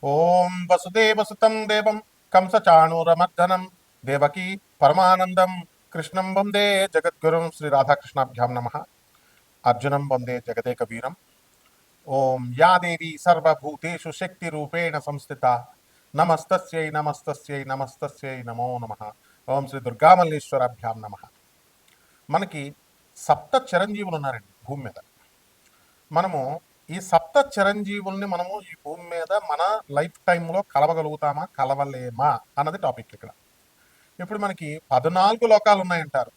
ఓం వసుదేవసుతం దేవం కంసచాణూరమర్దనం దేవకీ పరమానందం కృష్ణం వందే జగద్గురుం శ్రీ రాధాకృష్ణాభ్యాం నమ. అర్జునం వందే జగదేక వీరం. ఓం యా దేవి సర్వభూతేషు శక్తిరూపేణ సంస్థిత నమస్తస్యై నమస్తస్యై నమస్తస్యై నమో నమ. ఓం శ్రీ దుర్గామల్లేశ్వరాభ్యాం నమ. మనకి సప్త చిరంజీవులు ఉన్నారండి భూమి మీద. మనము ఈ సప్త చిరంజీవుల్ని మనము ఈ భూమి మీద మన లైఫ్ టైంలో కలవగలుగుతామా కలవలేమా అన్నది టాపిక్ ఇక్కడ. ఇప్పుడు మనకి 14 లోకాలు ఉన్నాయంటారు.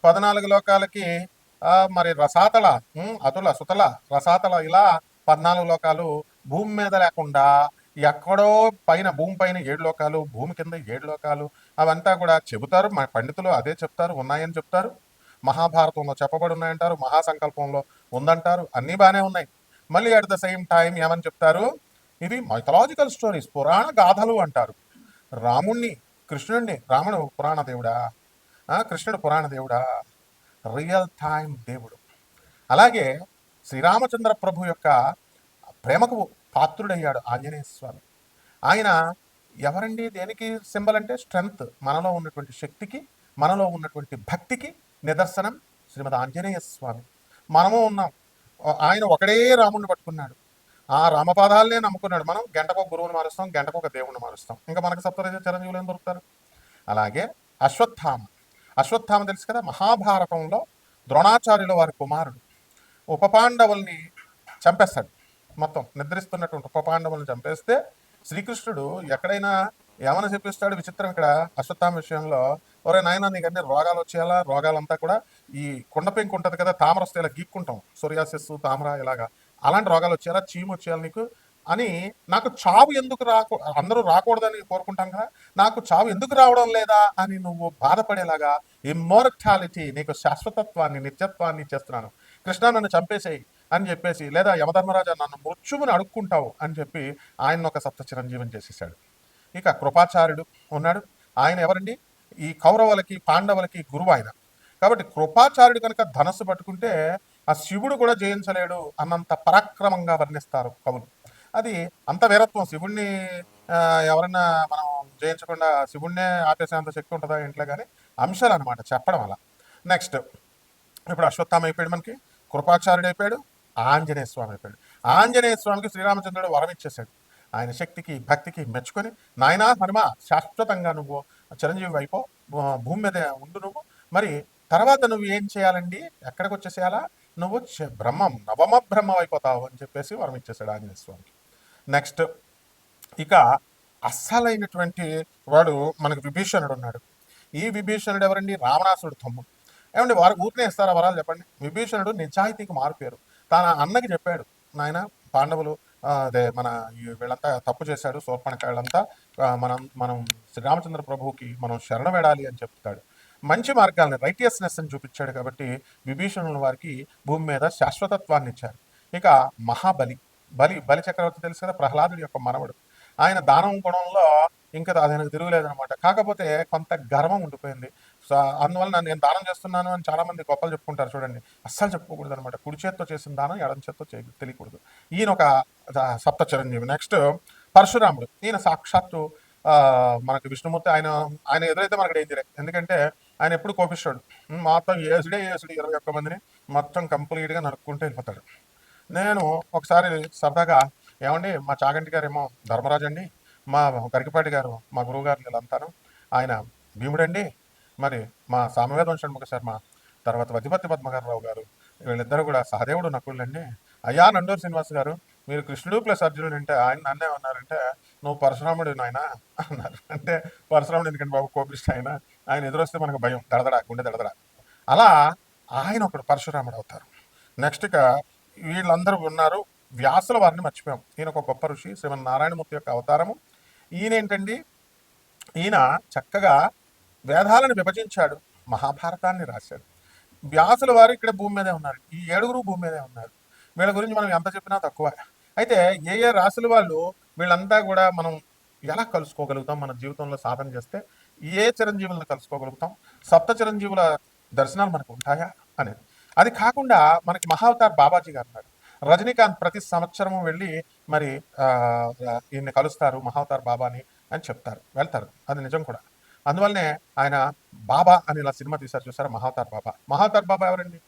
14 లోకాలకి మరి రసాతల, అతుల, సుతల, రసాతల ఇలా 14 లోకాలు భూమి మీద లేకుండా ఎక్కడో పైన, భూమి పైన 7 లోకాలు, భూమి కింద 7 లోకాలు, అవంతా కూడా చెబుతారు. మన పండితులు అదే చెప్తారు, ఉన్నాయని చెప్తారు. మహాభారతంలో చెప్పబడి ఉన్నాయంటారు, మహాసంకల్పంలో ఉందంటారు, అన్నీ బాగానే ఉన్నాయి. మళ్ళీ అట్ ద సేమ్ టైం ఏమని చెప్తారు, ఇవి మైథలాజికల్ స్టోరీస్, పురాణ గాథలు అంటారు. రాముణ్ణి, కృష్ణుడిని, రాముడు పురాణ దేవుడా, కృష్ణుడు పురాణ దేవుడా, రియల్ టైం దేవుడు. అలాగే శ్రీరామచంద్ర ప్రభు యొక్క ప్రేమకు పాత్రుడయ్యాడు ఆంజనేయ స్వామి. ఆయన ఎవరండి, దేనికి సింబల్ అంటే స్ట్రెంగ్త్, మనలో ఉన్నటువంటి శక్తికి, మనలో ఉన్నటువంటి భక్తికి నిదర్శనం శ్రీమద్ ఆంజనేయ స్వామి. మనము ఉన్నాం. ఆయన ఒకడే రాముడిని పట్టుకున్నాడు, ఆ రామపాదాలనే నమ్ముకున్నాడు. మనం గంటకు ఒక గురువుని మారుస్తాం, గంటకు ఒక దేవుణ్ణి మారుస్తాం. ఇంకా మనకు సప్త చిరంజీవులు ఏం దొరుకుతారు. అలాగే అశ్వత్థామ, అశ్వత్థామ తెలుసు కదా, మహాభారతంలో ద్రోణాచార్యుల వారి కుమారుడు. ఉపపాండవుల్ని చంపేస్తాడు. మొత్తం నిద్రిస్తున్నటువంటి ఉపపాండవుల్ని చంపేస్తే శ్రీకృష్ణుడు ఎక్కడైనా ఏమని చెప్పిస్తాడు విచిత్రం ఇక్కడ అశ్వత్థామ విషయంలో, ఒరే నాయన నీకన్నీ రోగాలు వచ్చేయాలా, రోగాలంతా కూడా ఈ కుండ పెంకు ఉంటుంది కదా, తామర వస్తే ఇలా గీక్కుంటాం, సోరియాసిస్, తామర, ఇలాగా అలాంటి రోగాలు వచ్చేయాలా, చీము వచ్చేయాలి నీకు అని, నాకు చావు ఎందుకు అందరూ రాకూడదని కోరుకుంటాం కదా, నాకు చావు ఎందుకు రావడం లేదా అని నువ్వు బాధపడేలాగా ఇమ్మోర్టాలిటీ, నీకు శాశ్వతత్వాన్ని, నిత్యత్వాన్ని ఇచ్చేస్తున్నాను, కృష్ణ నన్ను చంపేసేయి అని చెప్పేసి, లేదా యమధర్మరాజా నన్ను మృత్యువుని అడుక్కుంటావు అని చెప్పి ఆయన ఒక సప్త చిరంజీవిని చేసేసాడు. ఇక కృపాచార్యుడు ఉన్నాడు. ఆయన ఎవరండి, ఈ కౌరవులకి పాండవులకి గురువు ఆయన. కాబట్టి కృపాచార్యుడు కనుక ధనస్సు పట్టుకుంటే ఆ శివుడు కూడా జయించలేడు అన్నంత పరాక్రమంగా వర్ణిస్తారు కవులు. అది అంత వీరత్వం. శివుణ్ణి ఎవరన్నా మనం జయించకుండా శివుణ్ణే ఆపేసేంత శక్తి ఉంటుందా ఇంట్లో, కానీ అంశాలు అనమాట చెప్పడం అలా. నెక్స్ట్ ఇప్పుడు అశ్వత్థామ అయిపోయాడు, మనకి కృపాచార్యుడు అయిపోయాడు, ఆంజనేయ స్వామి అయిపోయాడు. ఆంజనేయ స్వామికి శ్రీరామచంద్రుడు వరం ఇచ్చేశాడు. ఆయన శక్తికి భక్తికి మెచ్చుకొని, నాయనా హనుమ, శాశ్వతంగా నువ్వు చిరంజీవి అయిపో, భూమి మీద ఉండు నువ్వు, మరి తర్వాత నువ్వు ఏం చేయాలండి, ఎక్కడికి వచ్చేసేయాలా, నువ్వు బ్రహ్మం, నవమ బ్రహ్మం అయిపోతావు అని చెప్పేసి వరం ఇచ్చేసాడు ఆంజనేయ స్వామికి. నెక్స్ట్ ఇక అస్సలైనటువంటి వాడు మనకు విభీషణుడు ఉన్నాడు. ఈ విభీషణుడు ఎవరండి, రావణాసురుడు తమ్ముడు. ఏమండి వారు ఊరినే ఇస్తారా వరాలు చెప్పండి. విభీషణుడు నిజాయితీకి మారుపేరు. తన అన్నకి చెప్పాడు, నాయన పాండవులు అదే మన వీళ్ళంతా తప్పు చేశాడు, శూర్పణఖండంతా, మనం మనం శ్రీరామచంద్ర ప్రభువుకి మనం శరణ వేడాలి అని చెప్తాడు. మంచి మార్గాల్ని, రైటియస్నెస్ అని చూపించాడు. కాబట్టి విభీషణుల వారికి భూమి మీద శాశ్వతత్వాన్ని ఇచ్చారు. ఇక మహాబలి, బలి చక్రవర్తి తెలుసు కదా, ప్రహ్లాదుడి యొక్క మనవడు. ఆయన దానం గుణంలో ఇంకా ఆయనకు తిరుగులేదనమాట. కాకపోతే కొంత గర్వం ఉండిపోయింది. సో అందువల్ల నేను దానం చేస్తున్నాను అని చాలామంది గొప్పలు చెప్పుకుంటారు చూడండి, అస్సలు చెప్పుకోకూడదు అనమాట. కుడి చేత్తో చేసిన దానం ఎడం చేత్తో తెలియకూడదు. ఈయన ఒక సప్త చిరంజీవి. నెక్స్ట్ పరశురాముడు, ఈయన సాక్షాత్తు మనకి విష్ణుమూర్తి. ఆయన ఆయన ఎదురైతే మనకు డేంజరే, ఎందుకంటే ఆయన ఎప్పుడు కోపిస్తాడు. మొత్తం ఏసుడు 21 మందిని మొత్తం కంప్లీట్గా నరుక్కుంటూ వెళ్ళిపోతాడు. నేను ఒకసారి సరదాగా, ఏమండి మా చాగంటి గారు ఏమో ధర్మరాజు అండి, మా గరికపాటి గారు మా గురువు గారు వీళ్ళంతాను ఆయన భీముడండి, మరి మా సామవేదం షణ్ముఖ శర్మ, తర్వాత వతిపతి పద్మగారరావు గారు, వీళ్ళిద్దరు కూడా సహదేవుడు నకుళ్ళండి. అయ్యా నండూరు శ్రీనివాస్ గారు, మీరు కృష్ణుడు ప్లస్ అర్జునుడు అంటే ఆయన నన్నే ఉన్నారంటే, నువ్వు పరశురాముడు నాయన అన్నారు. అంటే పరశురాముడు ఎందుకంటే బాబు కోపిష్ట ఆయన ఎదురొస్తే మనకు భయం, దడదడ, గుండె దడదడ. అలా ఆయన ఒకడు పరశురాముడు అవుతారు. నెక్స్ట్ ఇక వీళ్ళందరూ ఉన్నారు. వ్యాసుల వారిని మర్చిపోయాం. ఈయన ఒక గొప్ప ఋషి, శ్రీమన్నారాయణమూర్తి యొక్క అవతారము. ఈయన ఏంటండి, ఈయన చక్కగా వేదాలను విభజించాడు, మహాభారతాన్ని రాశాడు. వ్యాసుల వారు ఇక్కడ భూమి మీదే ఉన్నారు, ఈ 7 భూమి మీదే ఉన్నారు. వీళ్ళ గురించి మనం ఎంత చెప్పినా తక్కువ. అయితే ఏ రాసుల వాళ్ళు వీళ్ళంతా కూడా మనం ఎలా కలుసుకోగలుగుతాం, మన జీవితంలో సాధన చేస్తే ఏ చిరంజీవులను కలుసుకోగలుగుతాం, సప్త చిరంజీవుల దర్శనాలు మనకు ఉంటాయా అనేది. అది కాకుండా మనకి మహావతార్ బాబాజీ గారు ఉన్నారు. రజనీకాంత్ ప్రతి సంవత్సరము వెళ్ళి మరి ఈయన్ని కలుస్తారు మహావతార్ బాబాని అని చెప్తారు, వెళ్తారు, అది నిజం కూడా. అందువల్లనే ఆయన బాబా అని ఇలా సినిమా తీశారు చూసారా, మహావతార్ బాబా. మహావతార్ బాబా ఎవరండి?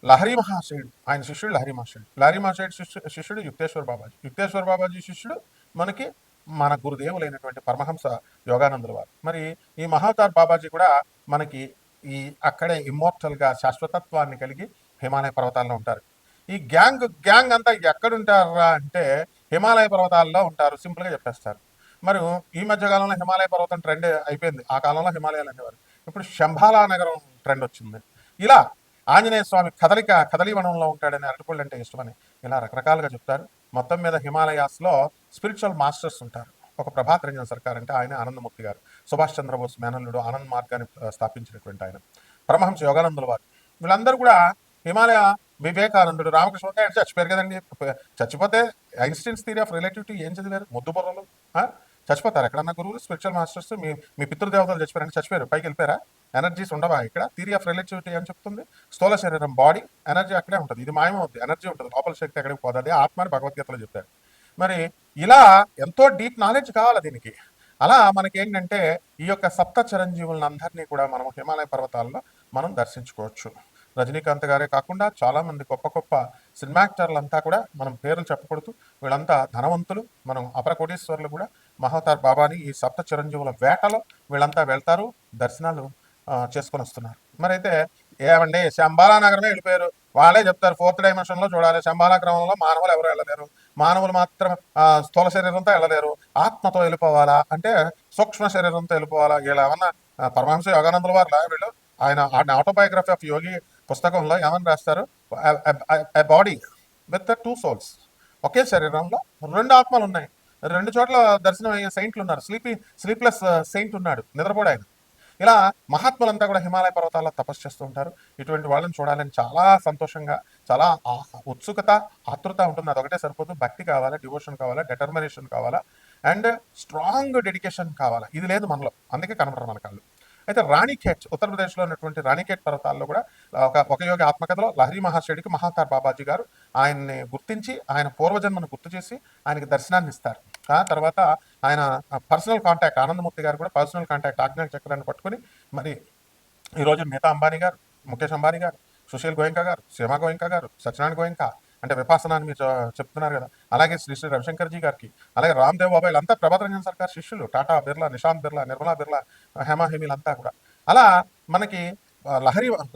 లహరి మహాశయుడు, ఆయన శిష్యుడు లహరి మహాశయుడు. లహరి మహాశయుడు శిష్యుడు యుక్తేశ్వర బాబాజీ. యుక్తేశ్వర బాబాజీ శిష్యుడు మనకి మన గురుదేవులైనటువంటి పరమహంస యోగానందుల వారు. మరి ఈ మహావతార్ బాబాజీ కూడా మనకి ఈ అక్కడే ఇమ్మోర్టల్గా శాశ్వతత్వాన్ని కలిగి హిమాలయ పర్వతాల్లో ఉంటారు. ఈ గ్యాంగ్ అంతా ఎక్కడుంటారా అంటే హిమాలయ పర్వతాల్లో ఉంటారు, సింపుల్గా చెప్పేస్తారు. మరి ఈ మధ్యకాలంలో హిమాలయ పర్వతం ట్రెండ్ అయిపోయింది. ఆ కాలంలో హిమాలయాలు అనేవారు, ఇప్పుడు శంబాలా నగరం ట్రెండ్ వచ్చింది. ఇలా ఆంజనేయ స్వామి కదలీవనంలో ఉంటాడని, అరటిపళ్ళు అంటే ఇష్టమని, ఇలా రకరకాలుగా చెప్తారు. మొత్తం మీద హిమాలయాస్లో స్పిరిచువల్ మాస్టర్స్ ఉంటారు. ఒక ప్రభాత్ రంజన్ సర్కార్ అంటే ఆయన ఆనందమూర్తి గారు, సుభాష్ చంద్రబోస్ మేనల్లుడు ఆనంద్ మార్గాన్ని స్థాపించినటువంటి ఆయన, పరమహంస యోగానందుల వారు. వీళ్ళందరూ కూడా హిమాలయ వివేకానందుడు, రామకృష్ణ చచ్చిపోయారు కదండి. చచ్చిపోతే ఐన్స్టీన్స్ థియరీ ఆఫ్ రిలేటివిటీ ఏం చదివారు? ముద్దు బుర్రలు చచ్చిపోతారు. ఎక్కడన్నా గురువులు స్పిరిచువల్ మాస్టర్స్ మీ పితృదేవతలు చచ్చిపోయారంటే చచ్చిపోయారు, పైకి వెళ్ళిపోయారా? ఎనర్జీస్ ఉండవా? ఇక్కడ థియరీ ఆఫ్ రిలేటివిటీ అని చెప్తుంది. స్థూల శరీరం బాడీ ఎనర్జీ అక్కడే ఉంటుంది, ఇది మాయమవుతుంది, ఎనర్జీ ఉంటుంది, లోపల శక్తి ఎక్కడికి పోతుంది, అదే ఆత్మ అని భగవద్గీతలో చెప్పారు. మరి ఇలా ఎంతో డీప్ నాలెడ్జ్ కావాలి దీనికి. అలా మనకేంటంటే ఈ యొక్క సప్త చిరంజీవులందరినీ కూడా మనం హిమాలయ పర్వతాల్లో మనం దర్శించుకోవచ్చు. రజనీకాంత్ గారే కాకుండా చాలామంది గొప్ప గొప్ప సినిమా యాక్టర్లంతా కూడా మనం పేర్లు చెప్పకూడదు, వీళ్ళంతా ధనవంతులు, మనం అపర కోటీశ్వర్లు కూడా. మహావతార్ బాబాని ఈ సప్త చిరంజీవుల వేటలో వీళ్ళంతా వెళ్తారు, దర్శనాలు చేసుకొని వస్తున్నారు. మరి అయితే ఏమండి శంబాలా నగరమే వెళ్ళిపోయారు, వాళ్ళే చెప్తారు 4th డైమెన్షన్లో చూడాలి. శంబాలా గ్రహంలో మానవులు ఎవరు వెళ్ళలేరు, మానవులు మాత్రం స్థూల శరీరంతో వెళ్ళలేరు, ఆత్మతో వెళ్ళిపోవాలా అంటే సూక్ష్మ శరీరంతో వెళ్ళిపోవాలా. ఇలా ఏమన్నా పరమహంస యోగానందుల వారు వీళ్ళు ఆయన ఆటోబయోగ్రఫీ ఆఫ్ యోగి పుస్తకంలో ఏమని రాస్తారు? బాడీ విత్ 2 souls, ఒకే శరీరంలో 2 ఆత్మలు ఉన్నాయి. 2 చోట్ల దర్శనం అయ్యే సెయింట్లు ఉన్నారు. స్లీప్లెస్ సెయింట్ ఉన్నాడు, నిద్రపోడు ఆయన. ఇలా మహాత్ములంతా కూడా హిమాలయ పర్వతాల్లో తపస్సు చేస్తూ ఉంటారు. ఇటువంటి వాళ్ళని చూడాలని చాలా సంతోషంగా, చాలా ఉత్సుకత, ఆతృత ఉంటుంది. అదొకటే సరిపోదు, భక్తి కావాలా, డివోషన్ కావాలా, డిటర్మినేషన్ కావాలా, అండ్ స్ట్రాంగ్ డెడికేషన్ కావాలా. ఇది లేదు మనలో, అందుకే కనపడరు మన కళ్ళు. అయితే రాణిఖేట్, ఉత్తరప్రదేశ్లో ఉన్నటువంటి రాణిఖేట్ పర్వతాల్లో కూడా ఒక యోగి ఆత్మకథలో లహరి మహాశయుడికి మహావతార్ బాబాజీ గారు ఆయన్ని గుర్తించి ఆయన పూర్వజన్మను గుర్తు చేసి ఆయనకి దర్శనాన్ని ఇస్తారు. ఆ తర్వాత ఆయన పర్సనల్ కాంటాక్ట్, ఆనందమూర్తి గారు కూడా పర్సనల్ కాంటాక్ట్ ఆజ్ఞా చక్రాన్ని పట్టుకుని మరి ఈరోజు నీతా అంబానీ గారు, ముఖేష్ అంబానీ గారు, సుశీల్ గోయంకా గారు, సీమా గోయంకా గారు, సత్యనారాయణ గోయంకా అంటే విపాసన అని మీరు చెప్తున్నారు కదా, అలాగే శ్రీ రవిశంకర్జీ గారికి, అలాగే రామ్దేవ్ బాబా, వీళ్ళంతా ప్రభాత్ రంజన్ సర్కార్ శిష్యులు. టాటా బిర్లా, నిశాంత్ బిర్లా, నిర్మలా బిర్లా, హేమీలంతా కూడా. అలా మనకి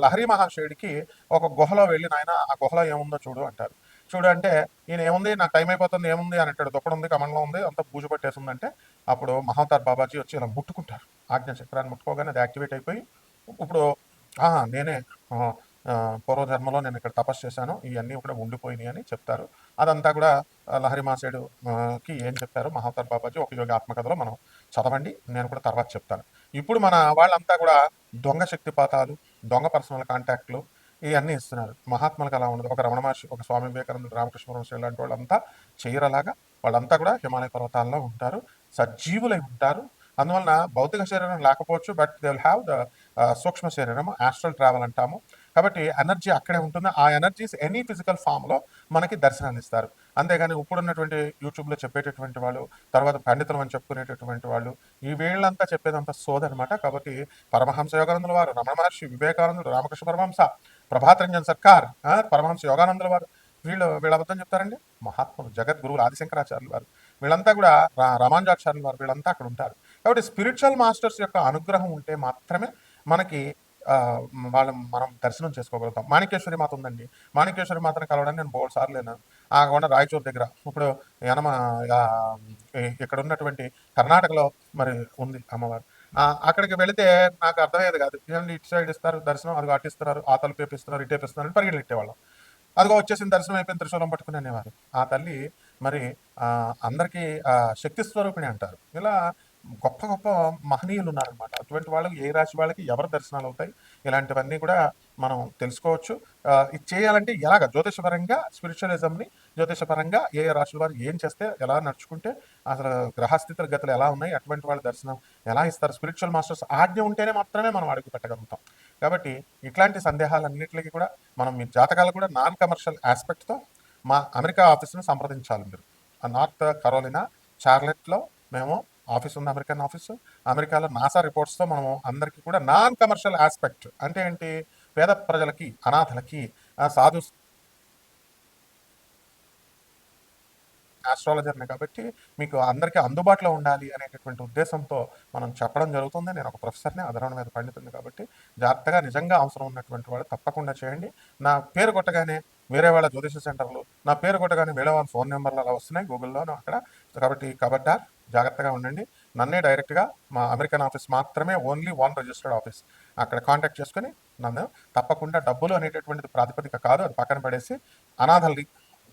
లహరి మహాశయుడికి ఒక గుహలో వెళ్ళి నాయన ఆ గుహలో ఏముందో చూడు అంటారు. చూడు అంటే ఈయన ఏముంది, నాకు టైం అయిపోతుంది, ఏముంది అని అంటాడు. దుక్కడ ఉంది, కమండలం ఉంది, అంతా బూజు పట్టేసిందంటే అప్పుడు మహావతార్ బాబాజీ వచ్చి ఇలా ముట్టుకుంటారు. ఆజ్ఞా చక్రాన్ని ముట్టుకోగానే అది యాక్టివేట్ అయిపోయి ఇప్పుడు నేనే పూర్వజన్మలో నేను ఇక్కడ తపస్సు చేశాను, ఇవన్నీ కూడా ఉండిపోయినాయి అని చెప్తారు. అదంతా కూడా లహరి మహాశయుడుకి ఏం చెప్పారు మహావతార్ బాబాజీ ఒక యోగి ఆత్మకథలో మనం చదవండి, నేను కూడా తర్వాత చెప్తాను. ఇప్పుడు మన వాళ్ళంతా కూడా దొంగ శక్తిపాతాలు, దొంగ పర్సనల్ కాంటాక్ట్లు ఇవన్నీ ఇస్తున్నారు. మహాత్ములకు అలా ఉండదు. ఒక రమణ మహర్షి, ఒక స్వామి వివేకానంద, రామకృష్ణ పరమహంస లాంటి వాళ్ళంతా చేయరలాగా. వాళ్ళంతా కూడా హిమాలయ పర్వతాల్లో ఉంటారు, సజీవులై ఉంటారు. అందువలన భౌతిక శరీరం లేకపోవచ్చు, but they will have the సూక్ష్మ శరీరం, ఆస్ట్రల్ ట్రావెల్ అంటాము. కాబట్టి ఎనర్జీ అక్కడే ఉంటుంది. ఆ ఎనర్జీస్ ఎనీ ఫిజికల్ ఫామ్లో మనకి దర్శనాన్ని ఇస్తారు. అంతేగాని ఇప్పుడున్నటువంటి యూట్యూబ్లో చెప్పేటటువంటి వాళ్ళు, తర్వాత పండితులు అని చెప్పుకునేటటువంటి వాళ్ళు, ఈ వీళ్ళంతా చెప్పేదంతా సోదనమాట. కాబట్టి పరమహంస యోగానందుల వారు, రమణ మహర్షి, వివేకానందుడు, రామకృష్ణ పరమహంస, ప్రభాత్ రంజన్ సర్కార్, పరమహంస యోగానందుల వారు, వీళ్ళు అబద్ధం చెప్తారండి. మహాత్ములు, జగద్గురువులు, ఆదిశంకరాచార్యులు వారు, వీళ్ళంతా కూడా రామానుజాచార్యులు వారు, వీళ్ళంతా అక్కడ ఉంటారు. కాబట్టి స్పిరిచువల్ మాస్టర్స్ యొక్క అనుగ్రహం ఉంటే మాత్రమే మనకి మనం దర్శనం చేసుకోగలుగుతాం. మాణికేశ్వరి మాత ఉందండి, మాణికేశ్వరి మాతను కలవడానికి నేను 3 సార్లు వెళ్ళాను. ఆ కొండ రాయచూర్ దగ్గర. ఇప్పుడు ఇక్కడ ఉన్నటువంటి కర్ణాటకలో మరి ఉంది అమ్మవారు. అక్కడికి వెళితే నాకు అర్థమయ్యేది కాదు, ఏంటంటే ఇటు సైడ్ ఇస్తారు దర్శనం, అది అటిస్తున్నారు, ఆ తలుపు వేపిస్తున్నారు, ఇటు వేపిస్తున్నారు అని పరిగెళ్ళేవాళ్ళం. అదిగో వచ్చేసిన దర్శనం అయిపోయిన త్రిశూలం పట్టుకుని అనేవారు. ఆ తల్లి మరి అందరికీ శక్తి స్వరూపిణి అంటారు. ఇలా గొప్ప గొప్ప మహనీయులు ఉన్నారనమాట. అటువంటి వాళ్ళకి ఏ రాశి వాళ్ళకి ఎవరు దర్శనాలు అవుతాయి, ఇలాంటివన్నీ కూడా మనం తెలుసుకోవచ్చు. ఇది చేయాలంటే ఎలాగ జ్యోతిషపరంగా స్పిరిచువలిజంని, జ్యోతిషపరంగా ఏ రాశుల వారు ఏం చేస్తే, ఎలా నడుచుకుంటే అసలు గ్రహస్థితుల గతులు ఎలా ఉన్నాయి, అటువంటి వాళ్ళ దర్శనం ఎలా ఇస్తారు, స్పిరిచువల్ మాస్టర్స్ ఆజ్ఞ ఉంటేనే మాత్రమే మనం అడుగు పెట్టగలుగుతాం. కాబట్టి ఇట్లాంటి సందేహాలన్నింటికి కూడా మనం మీ జాతకాలు కూడా నాన్ కమర్షియల్ ఆస్పెక్ట్తో మా అమెరికా ఆఫీస్ని సంప్రదించాలి మీరు. ఆ నార్త్ కరోలినా చార్లెట్లో మేము ఆఫీస్ ఉంది, అమెరికన్ ఆఫీసు. అమెరికాలో నాసా రిపోర్ట్స్తో మనము అందరికీ కూడా నాన్ కమర్షియల్ ఆస్పెక్ట్ అంటే ఏంటి, పేద ప్రజలకి, అనాథలకి, సాధు ఆస్ట్రాలజర్ని కాబట్టి మీకు అందరికీ అందుబాటులో ఉండాలి అనేటటువంటి ఉద్దేశంతో మనం చెప్పడం జరుగుతుంది. నేను ఒక ప్రొఫెసర్ని, అధర్వణ మీద పండితుడిని కాబట్టి జాగ్రత్తగా నిజంగా అవసరం ఉన్నటువంటి వాళ్ళు తప్పకుండా చేయండి. నా పేరు కొట్టగానే వేరే వాళ్ళ జ్యోతిష సెంటర్లు, నా పేరు కొట్టగానే వేరే వాళ్ళ ఫోన్ నెంబర్లు అలా వస్తున్నాయి గూగుల్లోనూ అక్కడ. కాబట్టి కబడ్డార్, జాగ్రత్తగా ఉండండి. నన్నే డైరెక్ట్గా మా అమెరికన్ ఆఫీస్ మాత్రమే, ఓన్లీ వన్ రిజిస్టర్డ్ ఆఫీస్, అక్కడ కాంటాక్ట్ చేసుకుని నన్ను తప్పకుండా డబ్బులు అనేటటువంటిది ప్రాతిపదిక కాదు, అది పక్కన పడేసి అనాథల్ని,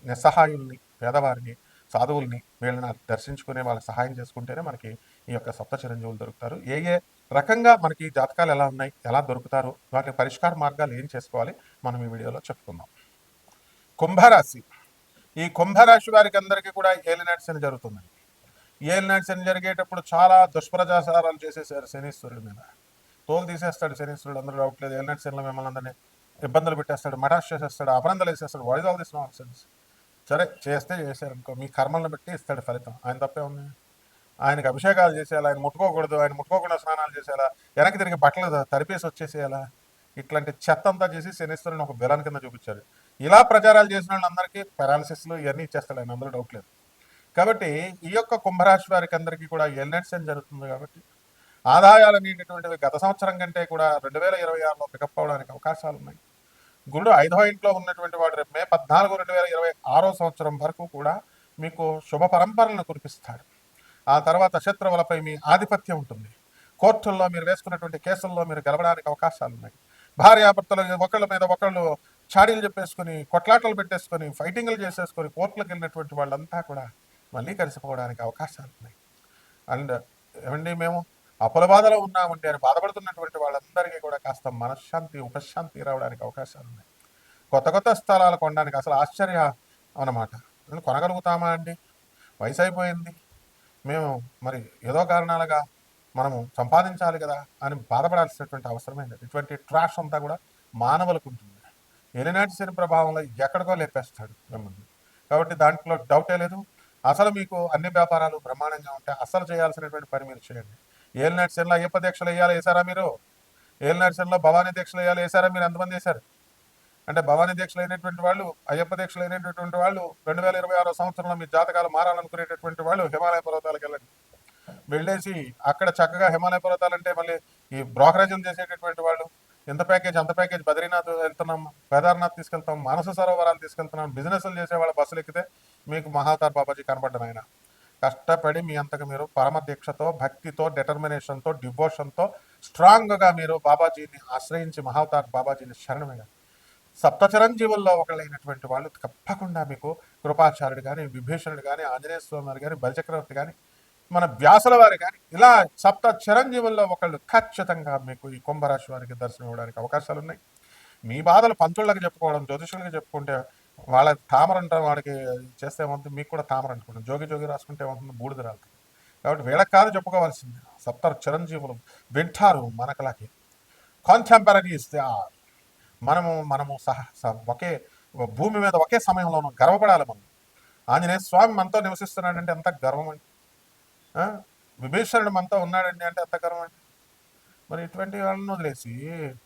నిస్సహాయుల్ని, పేదవారిని, సాధువుల్ని వీళ్ళని దర్శించుకునే వాళ్ళకి సహాయం చేసుకుంటేనే మనకి ఈ యొక్క సప్త చిరంజీవులు దొరుకుతారు. ఏ ఏ రకంగా మనకి జాతకాలు ఎలా ఉన్నాయి, ఎలా దొరుకుతారు, వాటి పరిష్కార మార్గాలు ఏం చేసుకోవాలి మనం ఈ వీడియోలో చెప్పుకుందాం. కుంభరాశి. ఈ కుంభరాశి వారికి అందరికీ కూడా ఏలినాటి శని జరుగుతుంది. ఏలినాటి శని జరిగేటప్పుడు చాలా దుష్ప్రచారాలు చేసేసారు శనీశ్వరుడి మీద. తోలు తీసేస్తాడు శనీశ్వరుడు, అందరూ డౌట్ లేదు. ఏలినాటి శనిలో మిమ్మల్ని అందరినీ ఇబ్బందులు పెట్టేస్తాడు, మటాష్ చేసేస్తాడు, అపనందలు వేసేస్తాడు. What is all this nonsense? సరే చేస్తే చేశారనుకో, మీ కర్మలను బట్టి ఇస్తాడు ఫలితం. ఆయన తప్పే ఉంది. ఆయనకు అభిషేకాలు చేసేయాలా, ఆయన ముట్టుకోకూడదు, ఆయన ముట్టుకోకుండా స్నానాలు చేసేయాలా, వెనక్కి తిరిగి బట్టలు తరిపేసి వచ్చేసేయాలా, ఇట్లాంటి చెత్త అంతా చేసి శనిశ్వరుని ఒక విలన్ కింద చూపించారు. ఇలా ప్రచారాలు చేసిన వాళ్ళందరికీ పారాలసిస్లు ఇవన్నీ ఇచ్చేస్తాడు ఆయన, అందులో డౌట్ లేదు. కాబట్టి ఈ యొక్క కుంభరాశి వారికి అందరికీ కూడా ఎల్నెట్ సెన్ జరుగుతుంది కాబట్టి ఆదాయాలు అనేటటువంటివి గత సంవత్సరం కంటే కూడా 2026లో పికప్ అవడానికి అవకాశాలు ఉన్నాయి. గురుడు 5వ ఇంట్లో ఉన్నటువంటి వాడు రేపు మే 14, 2026 సంవత్సరం వరకు కూడా మీకు శుభ పరంపరలను కురిపిస్తాడు. ఆ తర్వాత శత్రువులపై మీ ఆధిపత్యం ఉంటుంది. కోర్టుల్లో మీరు వేసుకున్నటువంటి కేసుల్లో మీరు గెలవడానికి అవకాశాలు ఉన్నాయి. భార్యాభర్తలు ఒకళ్ళ మీద ఒకళ్ళు చాడీలు చెప్పేసుకుని, కొట్లాటలు పెట్టేసుకొని, ఫైటింగ్లు చేసేసుకొని కోర్టులకు వెళ్ళినటువంటి వాళ్ళంతా కూడా మళ్ళీ కలిసిపోవడానికి అవకాశాలు ఉన్నాయి. అండ్ ఏమండి, మేము అప్పుల బాధలో ఉన్నామండి అని బాధపడుతున్నటువంటి వాళ్ళందరికీ కూడా కాస్త మనశ్శాంతి, ఉపశాంతి రావడానికి అవకాశాలు ఉన్నాయి. కొత్త కొత్త స్థలాలు కొనడానికి అసలు ఆశ్చర్య అన్నమాట. కొనగలుగుతామా అండి? వయసు అయిపోయింది, మేము మరి ఏదో కారణాలుగా మనము సంపాదించాలి కదా అని బాధపడాల్సినటువంటి అవసరమే లేదు. ఇటువంటి ట్రాష్ అంతా కూడా మానవులకు ఉంటుంది. ఎలినాటి శని ప్రభావంలో ఎక్కడికో లేపేస్తాడు మిమ్మల్ని. కాబట్టి దాంట్లో డౌటే లేదు. అసలు మీకు అన్ని వ్యాపారాలు బ్రహ్మాండంగా ఉంటాయి. అసలు చేయాల్సినటువంటి పని మీరు చేయండి. ఏలినాటి శనిలో అయ్యప్ప దీక్షలు వేయాలి, వేసారా మీరు? ఏలినాటి శనిలో భవానీ దీక్షలు వేయాలి, వేసారా మీరు? ఎంతమంది వేశారు? అంటే భవానీ దీక్షలు అయినటువంటి వాళ్ళు, అయ్యప్ప దీక్షలు అయినటువంటి వాళ్ళు 2026 సంవత్సరంలో మీ జాతకాలు మారాలనుకునేటటువంటి వాళ్ళు హిమాలయ పర్వతాలకు వెళ్ళండి. వెళ్ళేసి అక్కడ చక్కగా హిమాలయ పర్వతాలు అంటే మళ్ళీ ఈ బ్రోకరేజీలు చేసేటటువంటి వాళ్ళు ఎంత ప్యాకేజ్ అంత ప్యాకేజ్, బద్రీనాథ్ వెళ్తున్నాం, కేదార్నాథ్ తీసుకెళ్తాం, మానస సరోవరాలు తీసుకెళ్తున్నాం, బిజినెస్లు చేసేవాళ్ళ బస్సులు ఎక్కితే మీకు మహావతార్ బాబాజీ కనబడ్డాను. ఆయన కష్టపడి మీ అంతకు మీరు పరమ దీక్షతో, భక్తితో, డిటర్మినేషన్తో, డివోషన్తో స్ట్రాంగ్గా మీరు బాబాజీని ఆశ్రయించి మహావతార్ బాబాజీని శరణమయ్యారు. సప్త చిరంజీవుల్లో ఒకళ్ళైనటువంటి వాళ్ళు తప్పకుండా మీకు కృపాచార్యుడు కానీ, విభీషణుడు కానీ, ఆంజనేయ స్వామి వారు కానీ, బలిచక్రవర్తి కానీ, మన వ్యాసుల వారు కానీ, ఇలా సప్త చిరంజీవుల్లో ఒకళ్ళు ఖచ్చితంగా మీకు ఈ కుంభరాశి వారికి దర్శనం ఇవ్వడానికి అవకాశాలు ఉన్నాయి. మీ బాధలు పంతుళ్ళకి చెప్పుకోవడం, జ్యోతిషులకి చెప్పుకుంటే వాళ్ళ తామర అంటారు, వాడికి చేస్తే ఏమవుతుంది, మీకు కూడా తామర అనుకుంటాం. జోగి జోగి రాసుకుంటే ఏమవుతుంది, బూడిద రాలుతుంది. కాబట్టి వీళ్ళకి కాదు చెప్పుకోవాల్సింది, సప్త చిరంజీవులు వింటారు మనకలాకి. Contemporaries they are. మనము ఒకే భూమి మీద ఒకే సమయంలో గర్వపడాలి. మనం ఆంజనేయ స్వామి మనతో నివసిస్తున్నాడంటే ఎంత గర్వం అండి. విభీషణుడు మనతో ఉన్నాడండి అంటే ఎంత గర్వం అండి. మరి ఇటువంటి వాళ్ళని వదిలేసి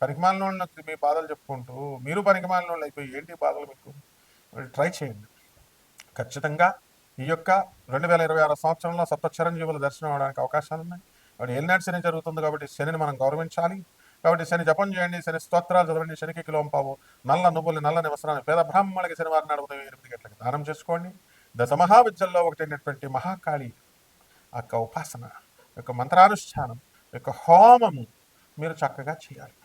పనికిమాలిన వాళ్ళని మీ బాధలు చెప్పుకుంటూ మీరు పనికిమాలిన వాళ్ళు అయిపోయి ఏంటి బాధలు మీకు? ట్రై చేయండి. ఖచ్చితంగా ఈ యొక్క 2026 సంవత్సరంలో సప్త చిరంజీవుల దర్శనం అవడానికి అవకాశాలు ఉన్నాయి. కాబట్టి ఏలినాటి శని జరుగుతుంది కాబట్టి శనిని మనం గౌరవించాలి. కాబట్టి శని జపం చేయండి, శని స్తోత్రాలు చదవండి, శనికి కిలోంపావు నల్ల నువ్వులు, నల్లని వస్త్రాన్ని పేద బ్రాహ్మణులకి శనివారం నాడు ఉదయం 8 గంటలకు దానం చేసుకోండి. దశ మహావిద్యల్లో ఒకటైనటువంటి మహాకాళి యొక్క ఉపాసన, యొక్క మంత్రానుష్ఠానం, యొక్క హోమము మీరు చక్కగా చేయాలి.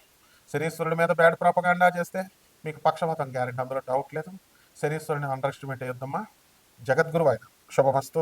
శనీశ్వరుడి మీద బ్యాడ్ ప్రాపగాండా చేస్తే మీకు పక్షపాతం గ్యారెంటీ, అందులో డౌట్ లేదు. శనీశ్వరుని అండర్ ఎస్టిమేట్ చేయొద్దమ్మా. జగద్గురు ఆయన. శుభమస్తు.